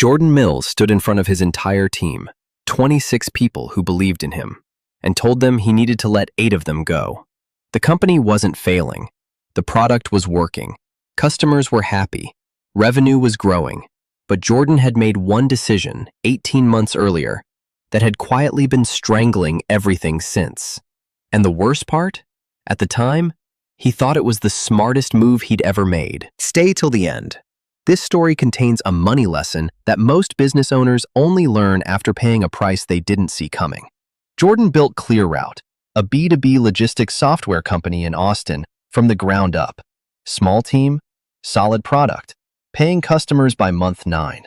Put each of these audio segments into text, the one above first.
Jordan Mills stood in front of his entire team, 26 people who believed in him, and told them he needed to let 8 of them go. The company wasn't failing. The product was working. Customers were happy. Revenue was growing. But Jordan had made one decision 18 months earlier that had quietly been strangling everything since. And the worst part? At the time, he thought it was the smartest move he'd ever made. Stay till the end. This story contains a money lesson that most business owners only learn after paying a price they didn't see coming. Jordan built ClearRoute, a B2B logistics software company in Austin, from the ground up. Small team, solid product, paying customers by month 9.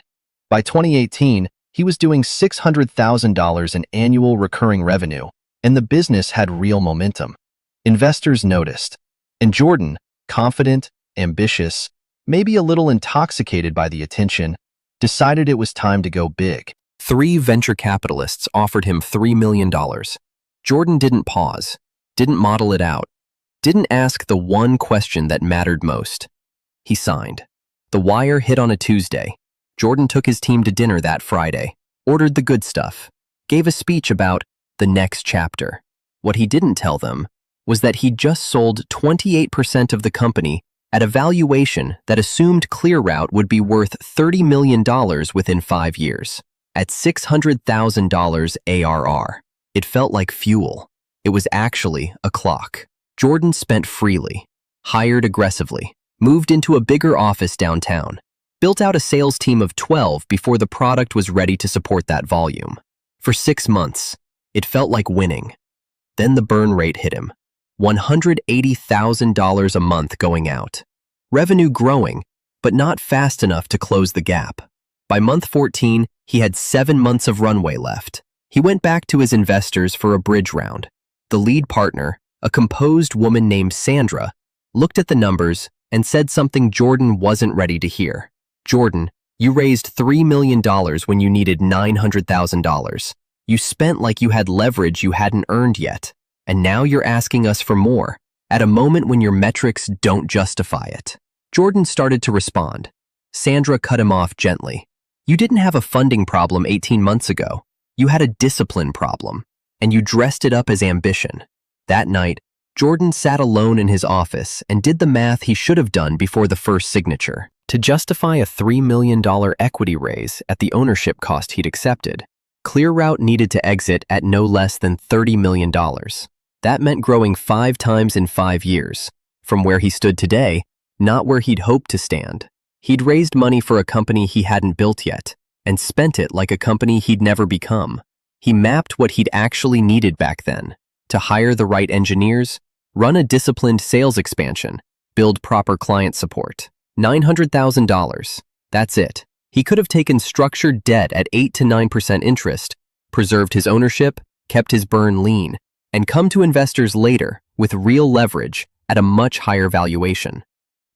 By 2018, he was doing $600,000 in annual recurring revenue, and the business had real momentum. Investors noticed, and Jordan, confident, ambitious, maybe a little intoxicated by the attention, decided it was time to go big. 3 venture capitalists offered him $3 million. Jordan didn't pause, didn't model it out, didn't ask the one question that mattered most. He signed. The wire hit on a Tuesday. Jordan took his team to dinner that Friday, ordered the good stuff, gave a speech about the next chapter. What he didn't tell them was that he'd just sold 28% of the company at a valuation that assumed ClearRoute would be worth $30 million within 5 years. At $600,000 ARR, it felt like fuel. It was actually a clock. Jordan spent freely, hired aggressively, moved into a bigger office downtown, built out a sales team of 12 before the product was ready to support that volume. For 6 months, it felt like winning. Then the burn rate hit him. $180,000 a month going out. Revenue growing, but not fast enough to close the gap. By month 14, he had 7 months of runway left. He went back to his investors for a bridge round. The lead partner, a composed woman named Sandra, looked at the numbers and said something Jordan wasn't ready to hear. "Jordan, you raised $3 million when you needed $900,000. You spent like you had leverage you hadn't earned yet. And now you're asking us for more, at a moment when your metrics don't justify it." Jordan started to respond. Sandra cut him off gently. "You didn't have a funding problem 18 months ago. You had a discipline problem, and you dressed it up as ambition." That night, Jordan sat alone in his office and did the math he should have done before the first signature. To justify a $3 million equity raise at the ownership cost he'd accepted, ClearRoute needed to exit at no less than $30 million. That meant growing 5 times in 5 years, from where he stood today, not where he'd hoped to stand. He'd raised money for a company he hadn't built yet, and spent it like a company he'd never become. He mapped what he'd actually needed back then: to hire the right engineers, run a disciplined sales expansion, build proper client support. $900,000. That's it. He could have taken structured debt at 8 to 9% interest, preserved his ownership, kept his burn lean, and come to investors later with real leverage at a much higher valuation.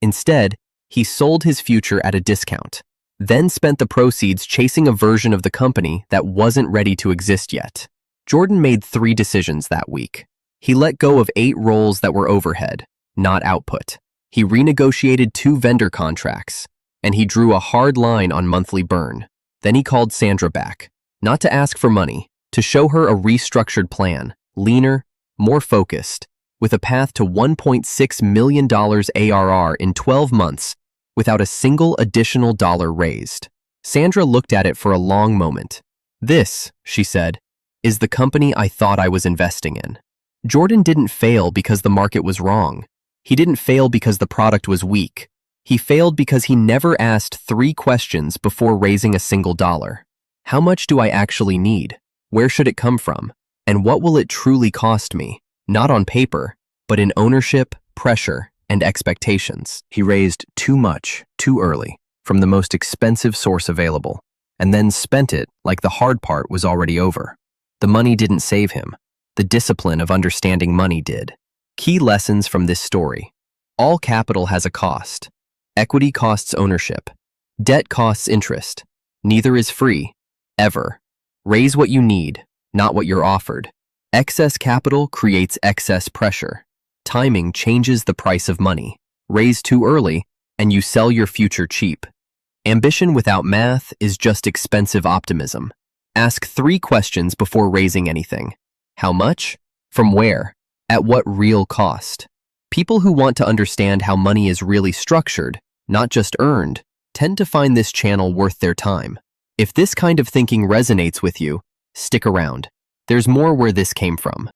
Instead, he sold his future at a discount, then spent the proceeds chasing a version of the company that wasn't ready to exist yet. Jordan made 3 decisions that week. He let go of 8 roles that were overhead, not output. He renegotiated 2 vendor contracts, and he drew a hard line on monthly burn. Then he called Sandra back, not to ask for money, to show her a restructured plan, leaner, more focused, with a path to $1.6 million ARR in 12 months without a single additional dollar raised. Sandra looked at it for a long moment. "This," she said, "is the company I thought I was investing in." Jordan didn't fail because the market was wrong. He didn't fail because the product was weak. He failed because he never asked 3 questions before raising a single dollar. How much do I actually need? Where should it come from? And what will it truly cost me? Not on paper, but in ownership, pressure, and expectations. He raised too much, too early, from the most expensive source available, and then spent it like the hard part was already over. The money didn't save him. The discipline of understanding money did. Key lessons from this story. All capital has a cost. Equity costs ownership. Debt costs interest. Neither is free, ever. Raise what you need, not what you're offered. Excess capital creates excess pressure. Timing changes the price of money. Raise too early, and you sell your future cheap. Ambition without math is just expensive optimism. Ask 3 questions before raising anything. How much? From where? At what real cost? People who want to understand how money is really structured, not just earned, tend to find this channel worth their time. If this kind of thinking resonates with you, stick around. There's more where this came from.